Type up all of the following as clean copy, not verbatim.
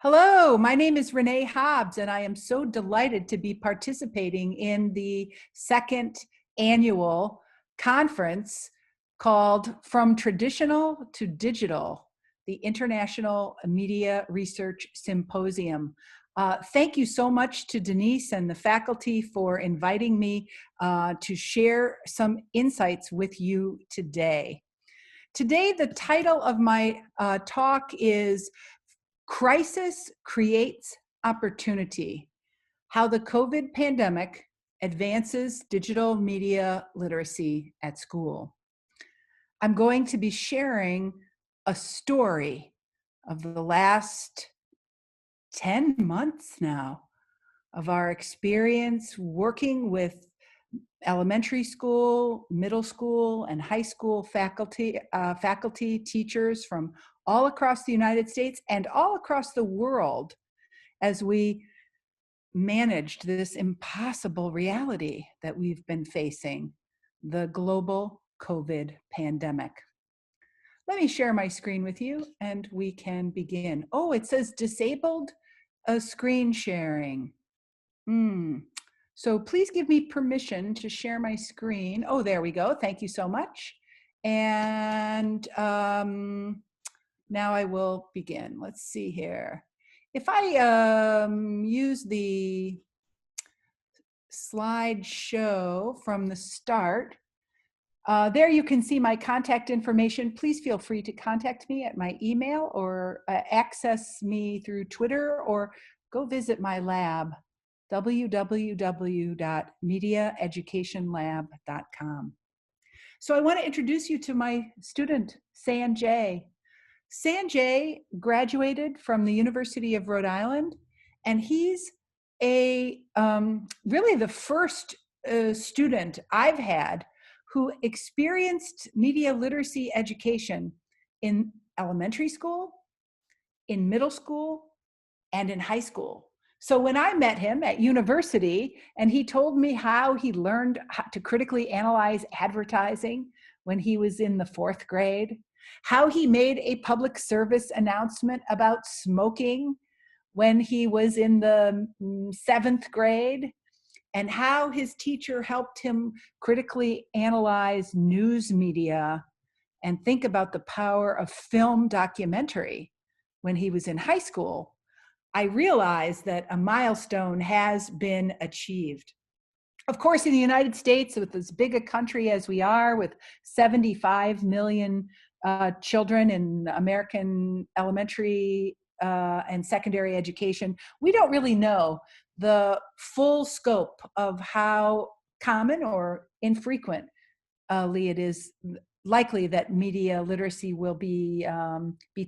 Hello, my name is Renee Hobbs, and I am so delighted to be participating in the second annual conference called From Traditional to Digital, the International Media Research Symposium. Thank you so much to Denise and the faculty for inviting me to share some insights with you today. Today, the title of my talk is Crisis Creates Opportunity: How the COVID Pandemic Advances Digital Media Literacy at School. I'm going to be sharing a story of the last 10 months now of our experience working with elementary school, middle school, and high school faculty, teachers from all across the United States and all across the world as we managed this impossible reality that we've been facing, the global COVID pandemic. Let me share my screen with you and we can begin. Oh, it says disabled screen sharing. So please give me permission to share my screen. Oh, there we go. Thank you so much. And now I will begin. Let's see here. If I use the slideshow from the start, there you can see my contact information. Please feel free to contact me at my email or access me through Twitter or go visit my lab, www.mediaeducationlab.com. So I want to introduce you to my student, Sanjay. Sanjay graduated from the University of Rhode Island, and he's really the first student I've had who experienced media literacy education in elementary school, in middle school, and in high school. So when I met him at university and he told me how he learned how to critically analyze advertising when he was in the 4th grade, how he made a public service announcement about smoking when he was in the 7th grade, and how his teacher helped him critically analyze news media and think about the power of film documentary when he was in high school, I realized that a milestone has been achieved. Of course, in the United States, with as big a country as we are, with 75 million children in American elementary and secondary education, we don't really know the full scope of how common or infrequently it is likely that media literacy will be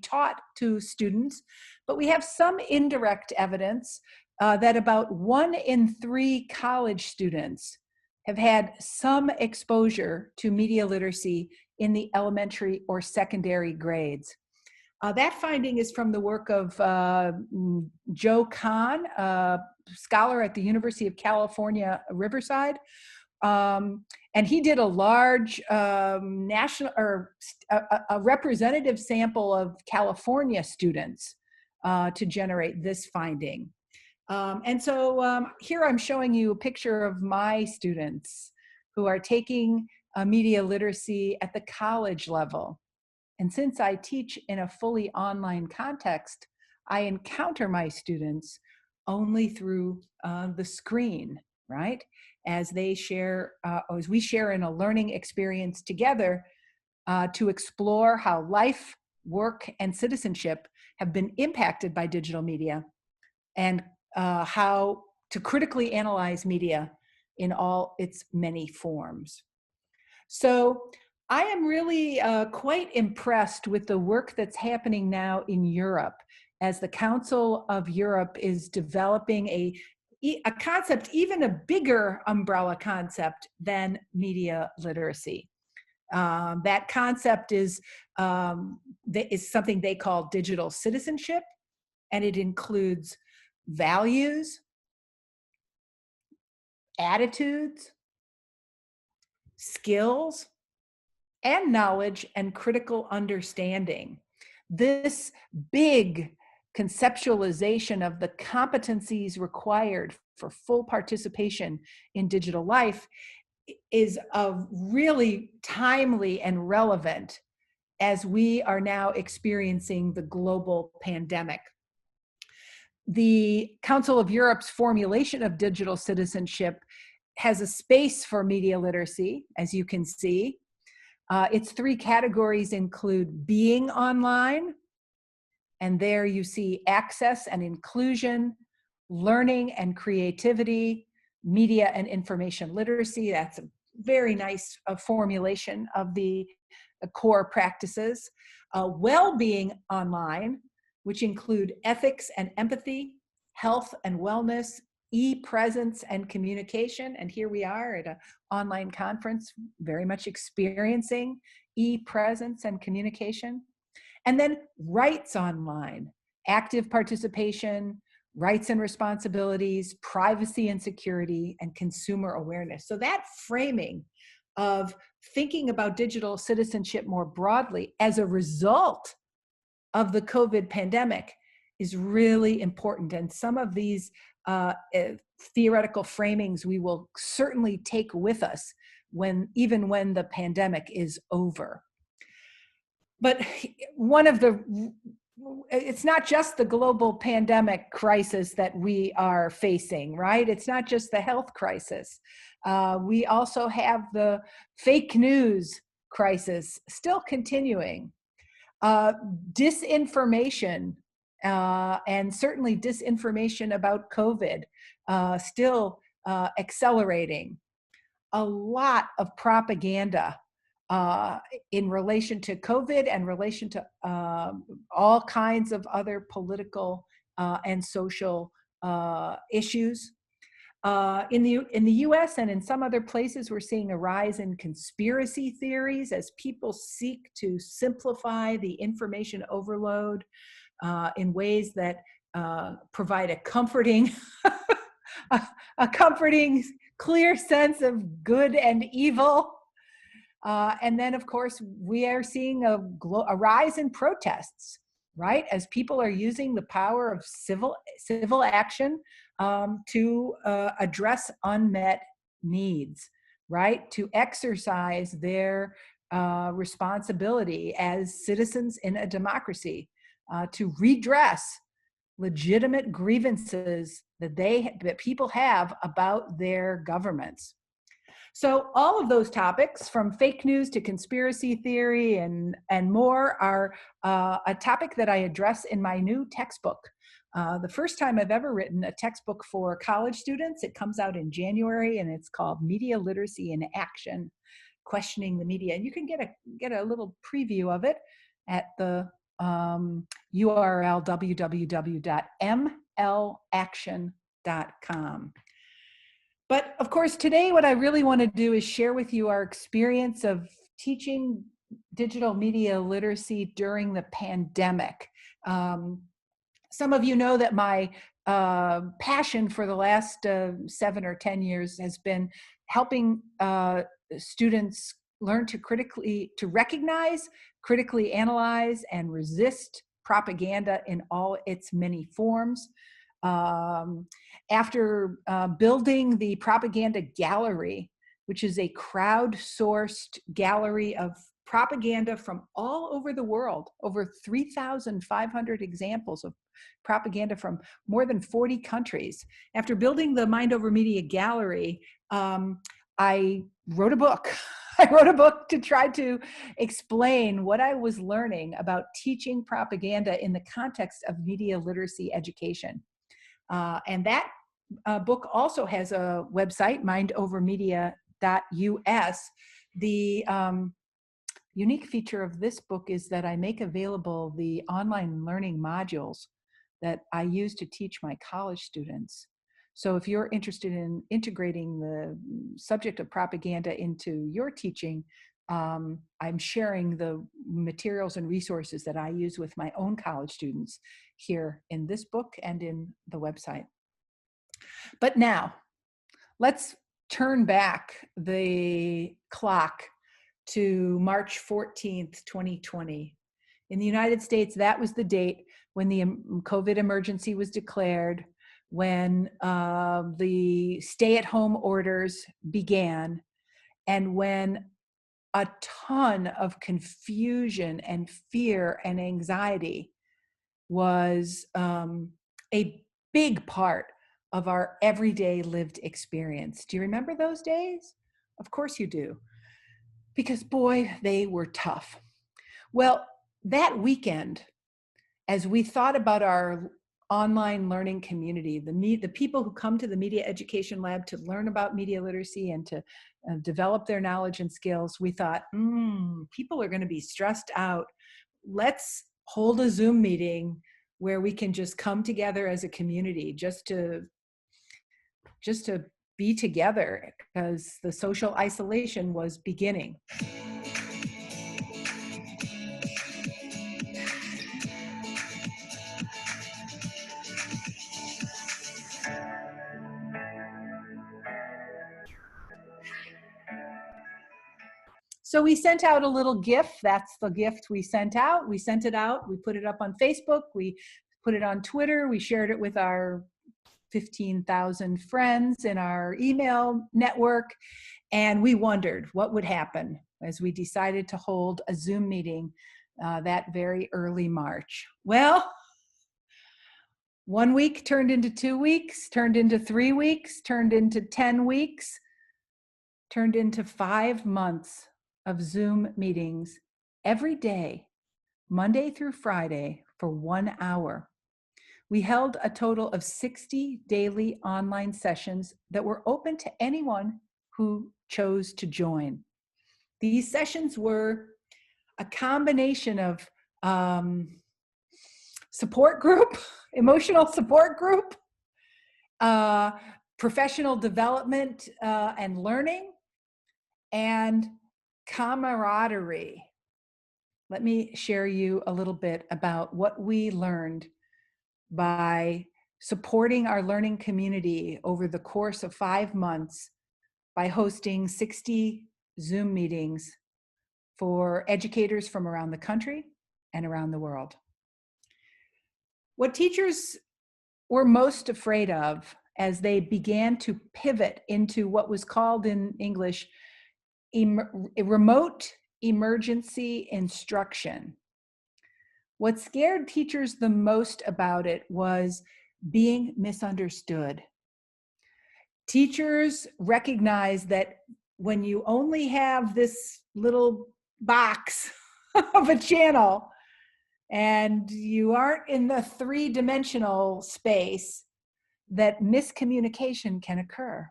taught to students. But we have some indirect evidence that about 1 in 3 college students have had some exposure to media literacy in the elementary or secondary grades. That finding is from the work of Joe Kahn, a scholar at the University of California, Riverside. And he did a large national or a representative sample of California students to generate this finding. And so here I'm showing you a picture of my students who are taking media literacy at the college level. And since I teach in a fully online context, I encounter my students only through the screen, right? As they share, as we share in a learning experience together to explore how life, work, and citizenship have been impacted by digital media, and how to critically analyze media in all its many forms. So I am really quite impressed with the work that's happening now in Europe, as the Council of Europe is developing a concept, even a bigger umbrella concept than media literacy. That concept is something they call digital citizenship, and it includes values, attitudes, skills, and knowledge and critical understanding. This big conceptualization of the competencies required for full participation in digital life is really timely and relevant as we are now experiencing the global pandemic. The Council of Europe's formulation of digital citizenship has a space for media literacy, as you can see. Its three categories include being online, and there you see access and inclusion, learning and creativity, media and information literacy. That's a very nice formulation of the core practices. Well-being online, which include ethics and empathy, health and wellness, e-presence and communication. And here we are at an online conference, very much experiencing e-presence and communication. And then rights online, active participation, rights and responsibilities, privacy and security, and consumer awareness. So that framing of thinking about digital citizenship more broadly as a result of the COVID pandemic is really important. And some of these theoretical framings we will certainly take with us even when the pandemic is over. But it's not just the global pandemic crisis that we are facing, right? It's not just the health crisis. We also have the fake news crisis still continuing. Disinformation, and certainly disinformation about COVID, still accelerating. A lot of propaganda in relation to COVID and relation to all kinds of other political and social issues. In the US and in some other places, we're seeing a rise in conspiracy theories as people seek to simplify the information overload in ways that provide a comforting, a comforting, clear sense of good and evil. And then, of course, we are seeing a rise in protests, right? As people are using the power of civil action to address unmet needs, right? To exercise their responsibility as citizens in a democracy, to redress legitimate grievances that people have about their governments. So all of those topics, from fake news to conspiracy theory and more, are a topic that I address in my new textbook. The first time I've ever written a textbook for college students. It comes out in January, and it's called Media Literacy in Action, Questioning the Media. And you can get a little preview of it at the URL www.mlaction.com. But of course, today what I really want to do is share with you our experience of teaching digital media literacy during the pandemic. Some of you know that my passion for the last 7 or 10 years has been helping students learn to recognize, critically analyze, and resist propaganda in all its many forms. After building the Propaganda Gallery, which is a crowdsourced gallery of propaganda from all over the world, over 3,500 examples of propaganda from more than 40 countries. After building the Mind Over Media Gallery, I wrote a book. I wrote a book to try to explain what I was learning about teaching propaganda in the context of media literacy education. And that book also has a website, mindovermedia.us. The unique feature of this book is that I make available the online learning modules that I use to teach my college students. So if you're interested in integrating the subject of propaganda into your teaching, I'm sharing the materials and resources that I use with my own college students here in this book and in the website. But now, let's turn back the clock to March 14th, 2020. In the United States, that was the date when the COVID emergency was declared, when the stay-at-home orders began, and when a ton of confusion and fear and anxiety was a big part of our everyday lived experience. Do you remember those days? Of course you do, because boy, they were tough. Well, that weekend, as we thought about our online learning community, the people who come to the Media Education Lab to learn about media literacy and to develop their knowledge and skills, we thought, people are going to be stressed out. Let's hold a Zoom meeting where we can just come together as a community, just to be together, because the social isolation was beginning. So we sent out a little gift. That's the gift we sent out. We sent it out. We put it up on Facebook. We put it on Twitter. We shared it with our 15,000 friends in our email network. And we wondered what would happen as we decided to hold a Zoom meeting that very early March. Well, 1 week turned into 2 weeks, turned into 3 weeks, turned into 10 weeks, turned into 5 months of Zoom meetings every day, Monday through Friday, for 1 hour. We held a total of 60 daily online sessions that were open to anyone who chose to join. These sessions were a combination of support group, emotional support group, professional development and learning, and camaraderie. Let me share you a little bit about what we learned by supporting our learning community over the course of 5 months by hosting 60 Zoom meetings for educators from around the country and around the world. What teachers were most afraid of as they began to pivot into what was called in English remote emergency instruction. What scared teachers the most about it was being misunderstood. Teachers recognize that when you only have this little box of a channel and you aren't in the three-dimensional space, that miscommunication can occur.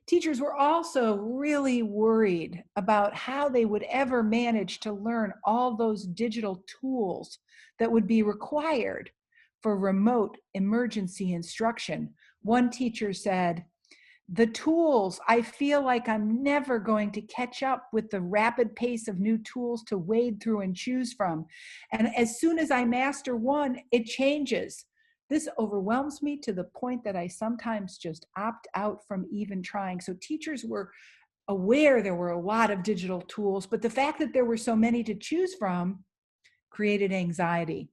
Teachers were also really worried about how they would ever manage to learn all those digital tools that would be required for remote emergency instruction. One teacher said, "The tools, I feel like I'm never going to catch up with the rapid pace of new tools to wade through and choose from. And as soon as I master one, it changes. This overwhelms me to the point that I sometimes just opt out from even trying." So teachers were aware there were a lot of digital tools, but the fact that there were so many to choose from created anxiety.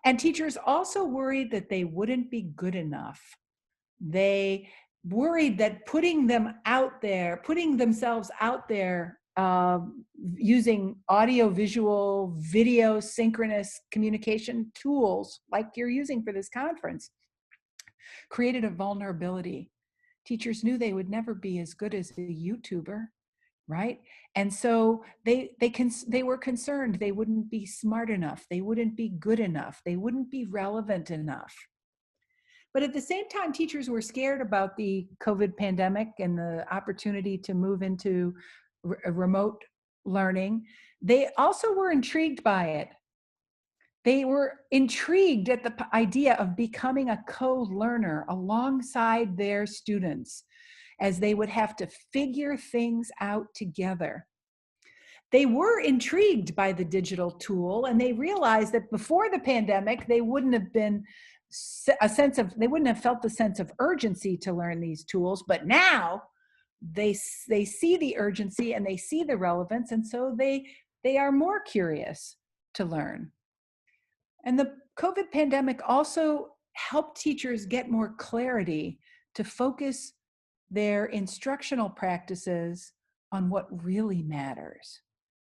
And teachers also worried that they wouldn't be good enough. They worried that putting themselves out there using audio, visual, video, synchronous communication tools like you're using for this conference created a vulnerability. Teachers knew they would never be as good as a YouTuber, right? And so they were concerned they wouldn't be smart enough, they wouldn't be good enough, they wouldn't be relevant enough. But at the same time, teachers were scared about the COVID pandemic and the opportunity to move into remote learning. They also were intrigued by it. They were intrigued at the idea of becoming a co-learner alongside their students, as they would have to figure things out together. They were intrigued by the digital tool, and they realized that before the pandemic, they wouldn't have felt the sense of urgency to learn these tools, but now they see the urgency and they see the relevance, and so they are more curious to learn. And the COVID pandemic also helped teachers get more clarity to focus their instructional practices on what really matters,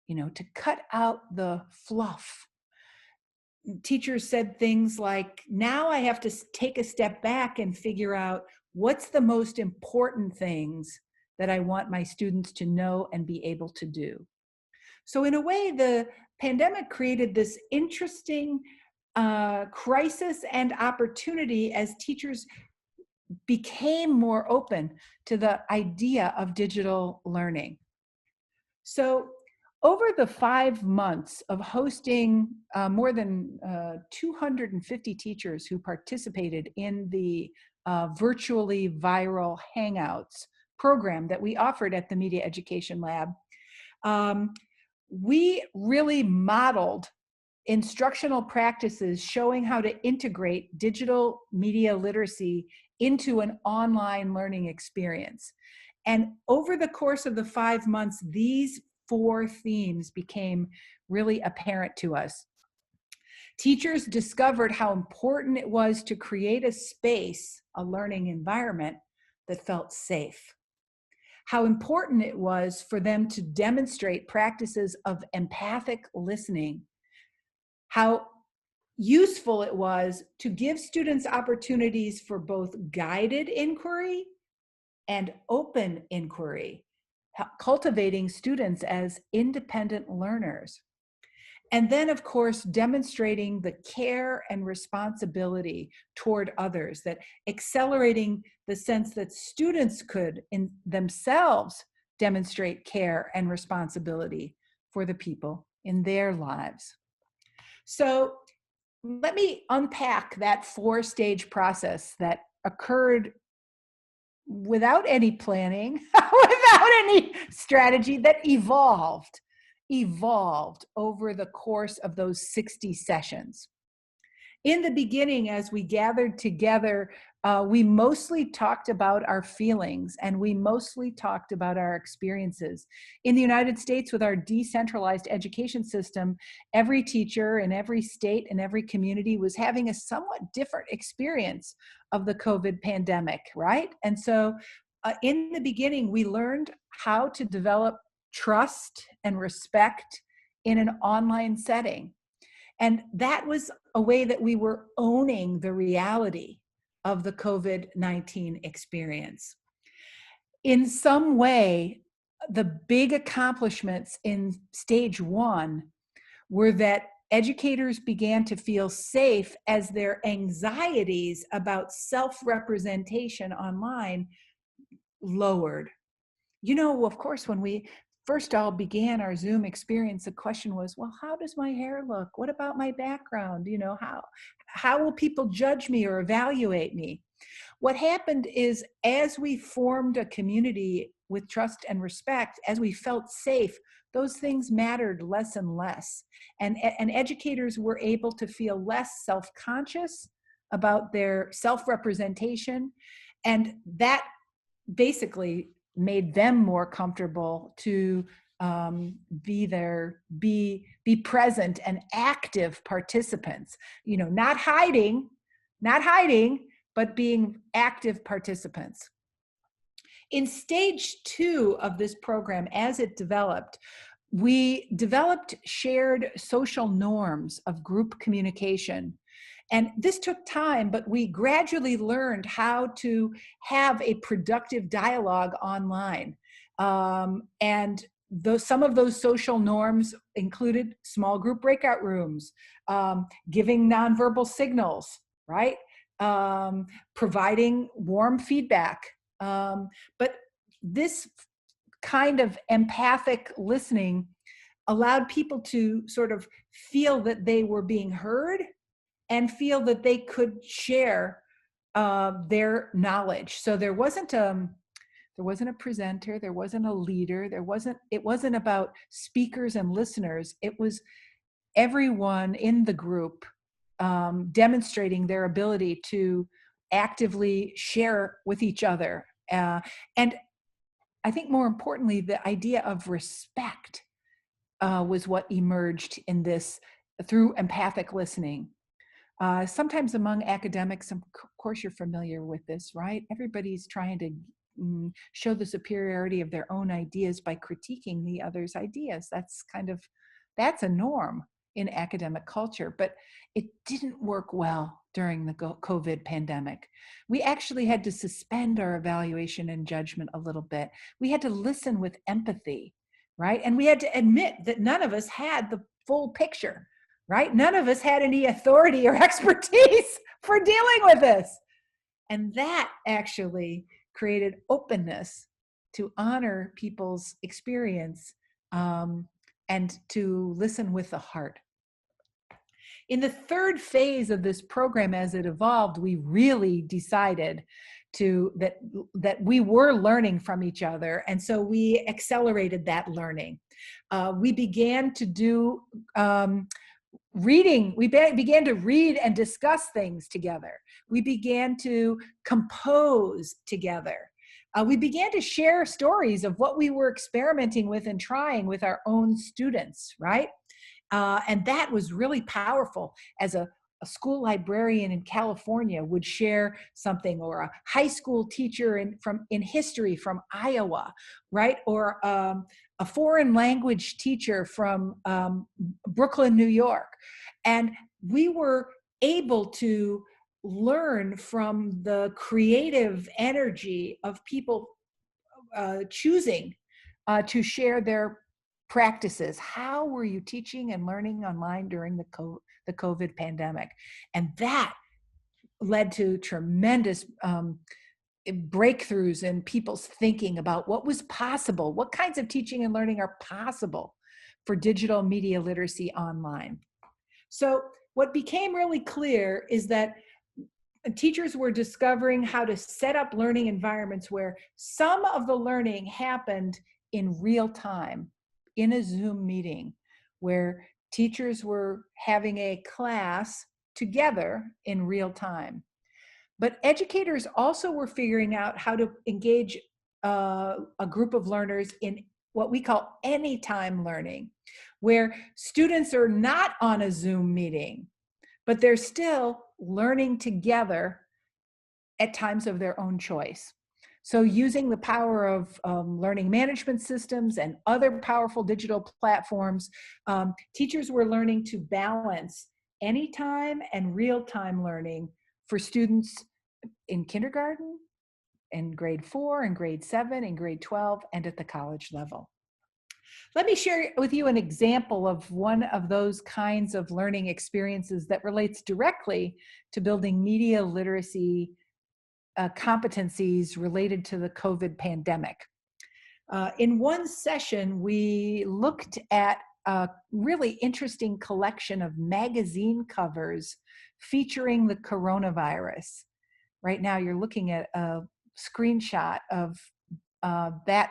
to cut out the fluff. Teachers said things like, now I have to take a step back and figure out what's the most important things that I want my students to know and be able to do. So in a way, the pandemic created this interesting crisis and opportunity as teachers became more open to the idea of digital learning. So over the 5 months of hosting more than 250 teachers who participated in the virtually viral Hangouts program that we offered at the Media Education Lab, we really modeled instructional practices showing how to integrate digital media literacy into an online learning experience. And over the course of the 5 months, these 4 themes became really apparent to us. Teachers discovered how important it was to create a space, a learning environment that felt safe. How important it was for them to demonstrate practices of empathic listening. How useful it was to give students opportunities for both guided inquiry and open inquiry, cultivating students as independent learners. And then, of course, demonstrating the care and responsibility toward others, that accelerating the sense that students could in themselves demonstrate care and responsibility for the people in their lives. So let me unpack that 4-stage process that occurred without any planning, without any strategy, that evolved over the course of those 60 sessions. In the beginning, as we gathered together, we mostly talked about our feelings and we mostly talked about our experiences. In the United States, with our decentralized education system, every teacher in every state and every community was having a somewhat different experience of the COVID pandemic, right? And so in the beginning, we learned how to develop trust and respect in an online setting. And that was a way that we were owning the reality of the COVID-19 experience. In some way, the big accomplishments in stage 1 were that educators began to feel safe as their anxieties about self-representation online lowered. Of course, when we first all began our Zoom experience, the question was, well, how does my hair look? What about my background? How will people judge me or evaluate me? What happened is, as we formed a community with trust and respect, as we felt safe, those things mattered less and less. And educators were able to feel less self-conscious about their self-representation. And that basically made them more comfortable to be present and active participants, not hiding, but being active participants. In stage 2 of this program, as it developed, we developed shared social norms of group communication. And this took time, but we gradually learned how to have a productive dialogue online. And some of those social norms included small group breakout rooms, giving nonverbal signals, right? Providing warm feedback. But this kind of empathic listening allowed people to sort of feel that they were being heard and feel that they could share their knowledge. So there wasn't a presenter, there wasn't a leader, it wasn't about speakers and listeners. It was everyone in the group demonstrating their ability to actively share with each other. And I think more importantly, the idea of respect was what emerged in this through empathic listening. Sometimes among academics, of course you're familiar with this, right? Everybody's trying to show the superiority of their own ideas by critiquing the other's ideas. That's a norm in academic culture, but it didn't work well during the COVID pandemic. We actually had to suspend our evaluation and judgment a little bit. We had to listen with empathy, right? And we had to admit that none of us had the full picture, right? None of us had any authority or expertise for dealing with this. And that actually created openness to honor people's experience, and to listen with the heart. In the third phase of this program, as it evolved, we really decided that we were learning from each other, and so we accelerated that learning. We began to do reading. We began to read and discuss things together. We began to compose together. We began to share stories of what we were experimenting with and trying with our own students, right? And that was really powerful. As a school librarian in California would share something, or a high school teacher in history from Iowa, right? Or a foreign language teacher from Brooklyn, New York. And we were able to learn from the creative energy of people choosing to share their practices. How were you teaching and learning online during the COVID pandemic? And that led to tremendous breakthroughs in people's thinking about what was possible, what kinds of teaching and learning are possible for digital media literacy online. So what became really clear is that teachers were discovering how to set up learning environments where some of the learning happened in real time, in a Zoom meeting, where teachers were having a class together in real time. But educators also were figuring out how to engage a group of learners in what we call anytime learning, where students are not on a Zoom meeting, but they're still learning together at times of their own choice. So using the power of learning management systems and other powerful digital platforms, teachers were learning to balance anytime and real-time learning for students in kindergarten, in grade 4, and grade 7, and grade 12, and at the college level. Let me share with you an example of one of those kinds of learning experiences that relates directly to building media literacy competencies related to the COVID pandemic. In one session, we looked at a really interesting collection of magazine covers featuring the coronavirus. Right now, you're looking at a screenshot of that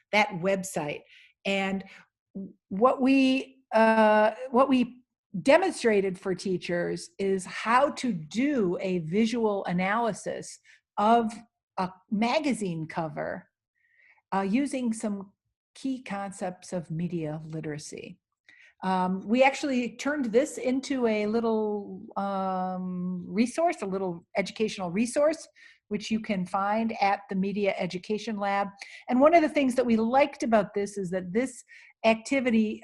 website, and what we demonstrated for teachers is how to do a visual analysis of a magazine cover using some key concepts of media literacy. We actually turned this into a little resource, a little educational resource, which you can find at the Media Education Lab. And one of the things that we liked about this is that this activity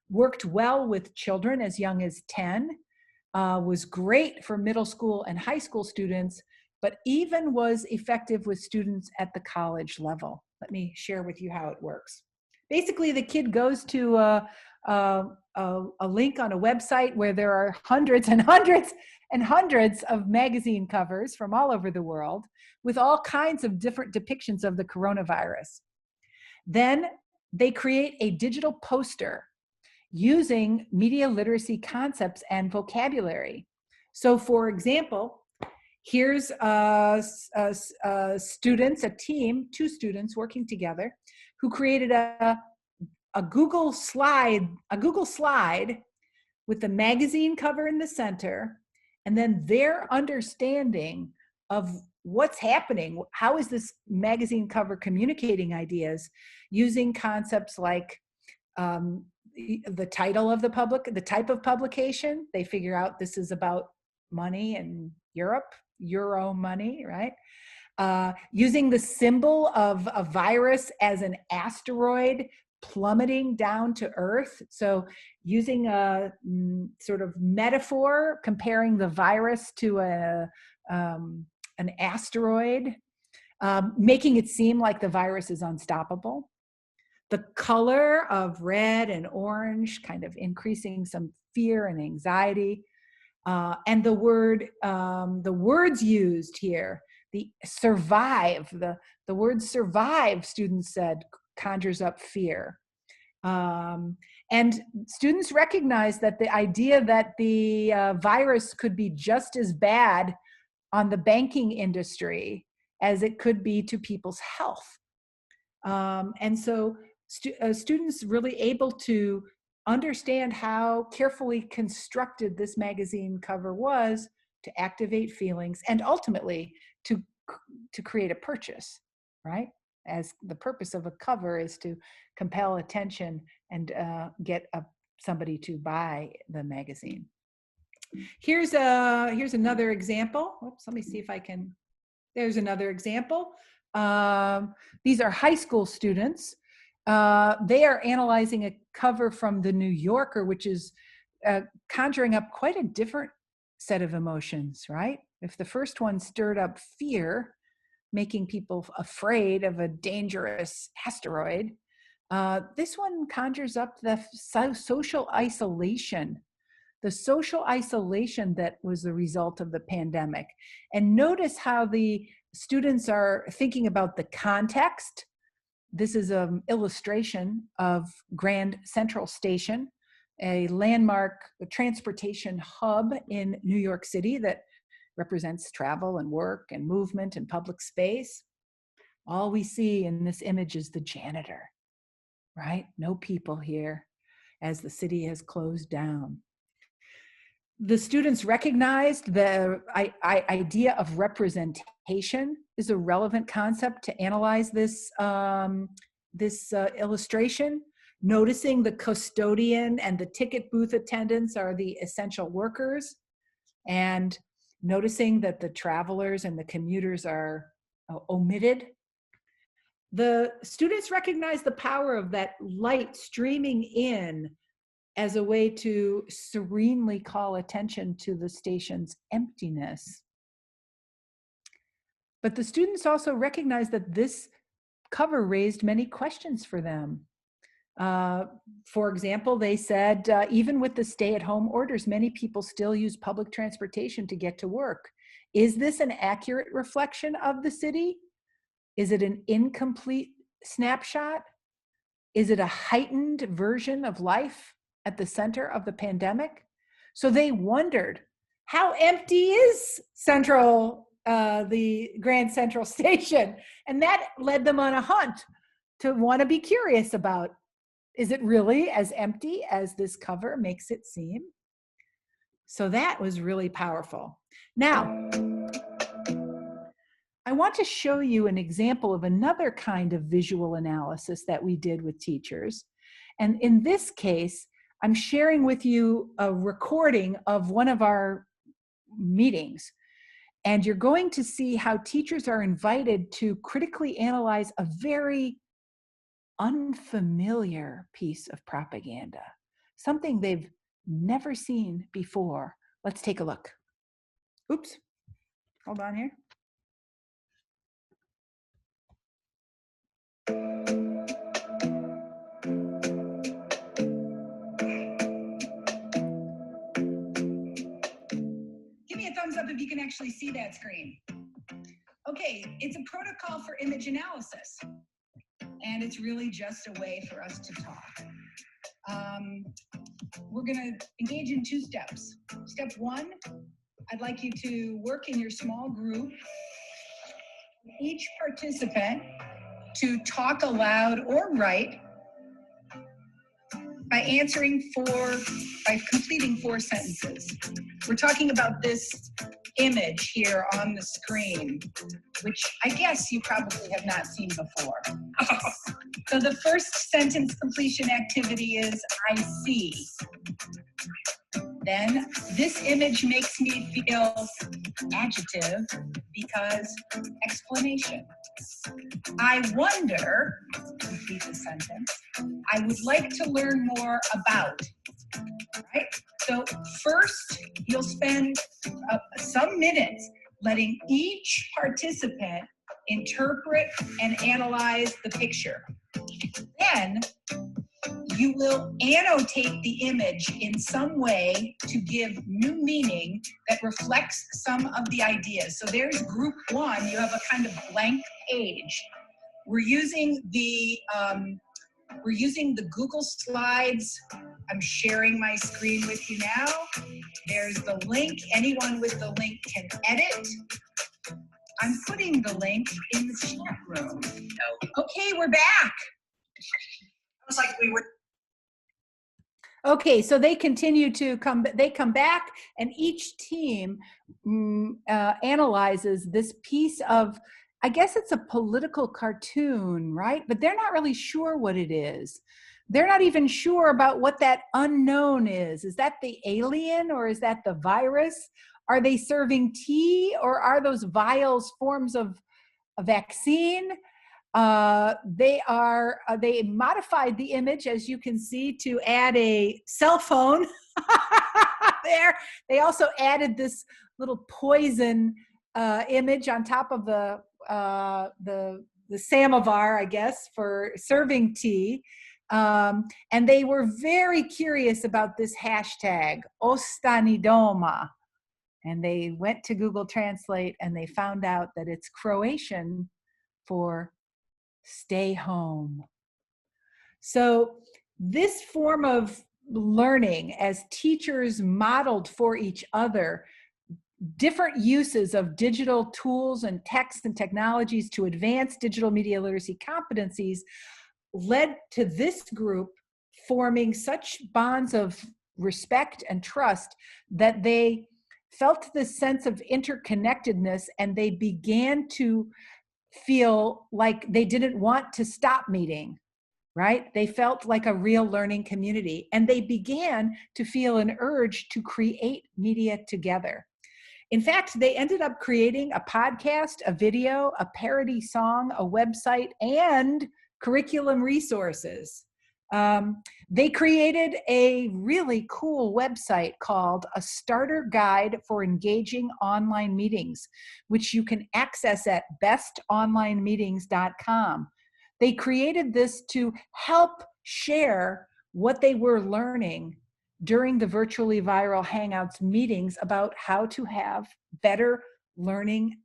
worked well with children as young as 10, was great for middle school and high school students, but even was effective with students at the college level. Let me share with you how it works. Basically, the kid goes to a link on a website where there are hundreds and hundreds and hundreds of magazine covers from all over the world with all kinds of different depictions of the coronavirus. Then they create a digital poster using media literacy concepts and vocabulary. So for example, here's students, a team, 2 students working together, who created a Google slide with the magazine cover in the center, and then their understanding of what's happening. How is this magazine cover communicating ideas using concepts like the title of the type of publication. They figure out this is about money in Europe, Euro money, right? Using the symbol of a virus as an asteroid plummeting down to Earth. So using a sort of metaphor, comparing the virus to an asteroid, making it seem like the virus is unstoppable. The color of red and orange, kind of increasing some fear and anxiety. And the words used here, the survive, the word survive, students said, conjures up fear. And students recognize that the idea that the virus could be just as bad on the banking industry as it could be to people's health. And so students really able to understand how carefully constructed this magazine cover was to activate feelings and ultimately to create a purchase, right? As the purpose of a cover is to compel attention and get somebody to buy the magazine. Here's another example. Oops, let me see if I can. There's another example. These are high school students. They are analyzing a cover from the New Yorker, which is conjuring up quite a different set of emotions, right? If the first one stirred up fear, making people afraid of a dangerous asteroid, this one conjures up the social isolation. The social isolation that was the result of the pandemic. And notice how the students are thinking about the context. This is an illustration of Grand Central Station, a landmark transportation hub in New York City that represents travel and work and movement and public space. All we see in this image is the janitor, right? No people here as the city has closed down. The students recognized the idea of representation is a relevant concept to analyze this, illustration. Noticing the custodian and the ticket booth attendants are the essential workers, and noticing that the travelers and the commuters are omitted. The students recognize the power of that light streaming in as a way to serenely call attention to the station's emptiness. But the students also recognize that this cover raised many questions for them. For example, they said, even with the stay-at-home orders, many people still use public transportation to get to work. Is this an accurate reflection of the city? Is it an incomplete snapshot? Is it a heightened version of life at the center of the pandemic? So they wondered, how empty is the Grand Central Station? And that led them on a hunt to want to be curious about, is it really as empty as this cover makes it seem? So that was really powerful. Now, I want to show you an example of another kind of visual analysis that we did with teachers. And in this case, I'm sharing with you a recording of one of our meetings. And you're going to see how teachers are invited to critically analyze a very unfamiliar piece of propaganda, something they've never seen before. Let's take a look. Oops, hold on here. Give me a thumbs up if you can actually see that screen. Okay, it's a protocol for image analysis. And it's really just a way for us to talk. We're going to engage in 2 steps. Step 1, I'd like you to work in your small group, each participant to talk aloud or write by completing 4 sentences. We're talking about this image here on the screen, which I guess you probably have not seen before. So the first sentence completion activity is I see. Then this image makes me feel adjective because explanation. I wonder, complete the sentence, I would like to learn more about. Right? So first, you'll spend some minutes letting each participant interpret and analyze the picture. Then you will annotate the image in some way to give new meaning that reflects some of the ideas. So there's group one, you have a kind of blank page. We're using the Google Slides. I'm sharing my screen with you now. There's the link. Anyone with the link can edit. I'm putting the link in the chat room. Okay, we're back. It was like we were. Okay, so they continue to come, they come back, and each team analyzes this piece of, I guess it's a political cartoon, right? But they're not really sure what it is. They're not even sure about what that unknown is. Is that the alien, or is that the virus? Are they serving tea, or are those vials forms of a vaccine? They modified the image, as you can see, to add a cell phone there. They also added this little poison image on top of the samovar, I guess, for serving tea. And they were very curious about this hashtag, Ostanidoma. And they went to Google Translate and they found out that it's Croatian for stay home. So this form of learning, as teachers modeled for each other different uses of digital tools and texts and technologies to advance digital media literacy competencies, led to this group forming such bonds of respect and trust that they felt this sense of interconnectedness, and they began to feel like they didn't want to stop meeting, right? They felt like a real learning community, and they began to feel an urge to create media together. In fact, they ended up creating a podcast, a video, a parody song, a website, and curriculum resources. They created a really cool website called A Starter Guide for Engaging Online Meetings, which you can access at bestonlinemeetings.com. They created this to help share what they were learning during the virtually viral Hangouts meetings about how to have better learning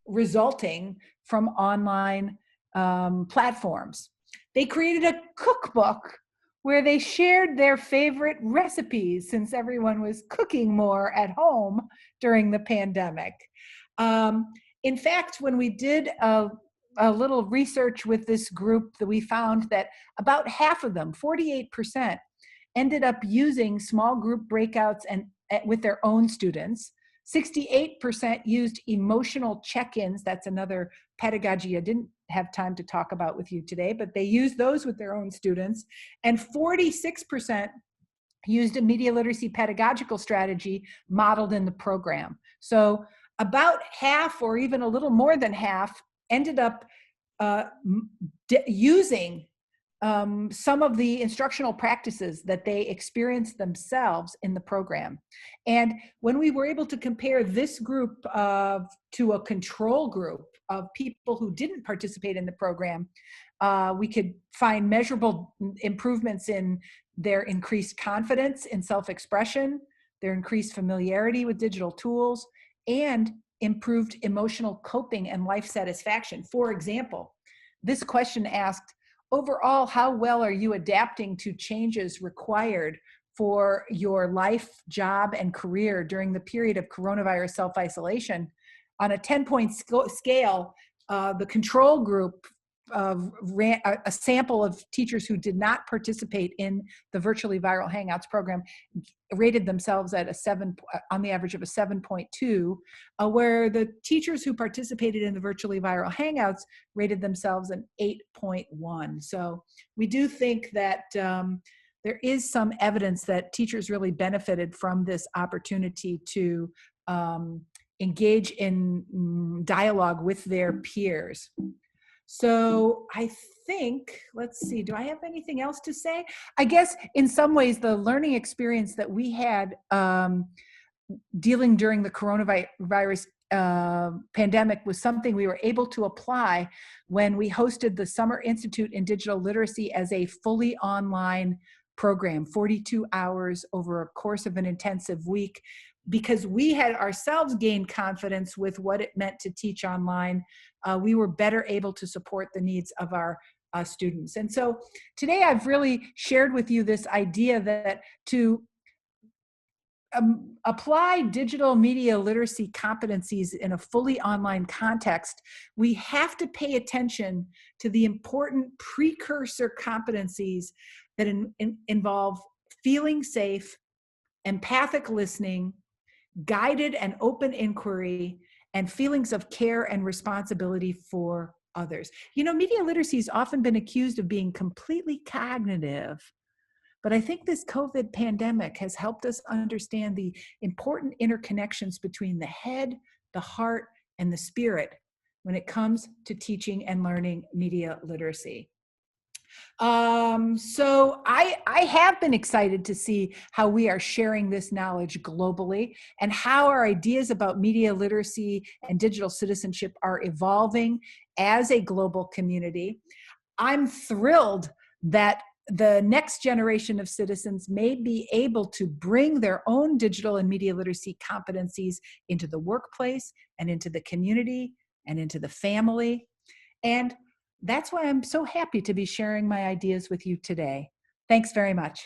resulting from online platforms. They created a cookbook where they shared their favorite recipes, since everyone was cooking more at home during the pandemic. In fact, when we did a little research with this group, that we found that about half of them, 48%, ended up using small group breakouts and with their own students. 68% used emotional check-ins. That's another pedagogy I didn't have time to talk about with you today, but they used those with their own students. And 46% used a media literacy pedagogical strategy modeled in the program. So about half, or even a little more than half, ended up using some of the instructional practices that they experienced themselves in the program. And when we were able to compare this group to a control group of people who didn't participate in the program, we could find measurable improvements in their increased confidence in self-expression, their increased familiarity with digital tools, and improved emotional coping and life satisfaction. For example, this question asked, overall, how well are you adapting to changes required for your life, job, and career during the period of coronavirus self-isolation? On a 10-point scale, the control group ran a sample of teachers who did not participate in the virtually viral Hangouts program, rated themselves at a 7, on the average of a 7.2, where the teachers who participated in the virtually viral Hangouts rated themselves an 8.1. So we do think that there is some evidence that teachers really benefited from this opportunity to engage in dialogue with their peers. So I think, let's see, do I have anything else to say? I guess in some ways, the learning experience that we had dealing during the coronavirus pandemic was something we were able to apply when we hosted the Summer Institute in Digital Literacy as a fully online program, 42 hours over a course of an intensive week, because we had ourselves gained confidence with what it meant to teach online. We were better able to support the needs of our students. And so today I've really shared with you this idea that to apply digital media literacy competencies in a fully online context, we have to pay attention to the important precursor competencies that involve feeling safe, empathic listening, guided and open inquiry, and feelings of care and responsibility for others. You know, media literacy has often been accused of being completely cognitive, but I think this COVID pandemic has helped us understand the important interconnections between the head, the heart, and the spirit when it comes to teaching and learning media literacy. So I have been excited to see how we are sharing this knowledge globally and how our ideas about media literacy and digital citizenship are evolving as a global community. I'm thrilled that the next generation of citizens may be able to bring their own digital and media literacy competencies into the workplace and into the community and into the family. And that's why I'm so happy to be sharing my ideas with you today. Thanks very much.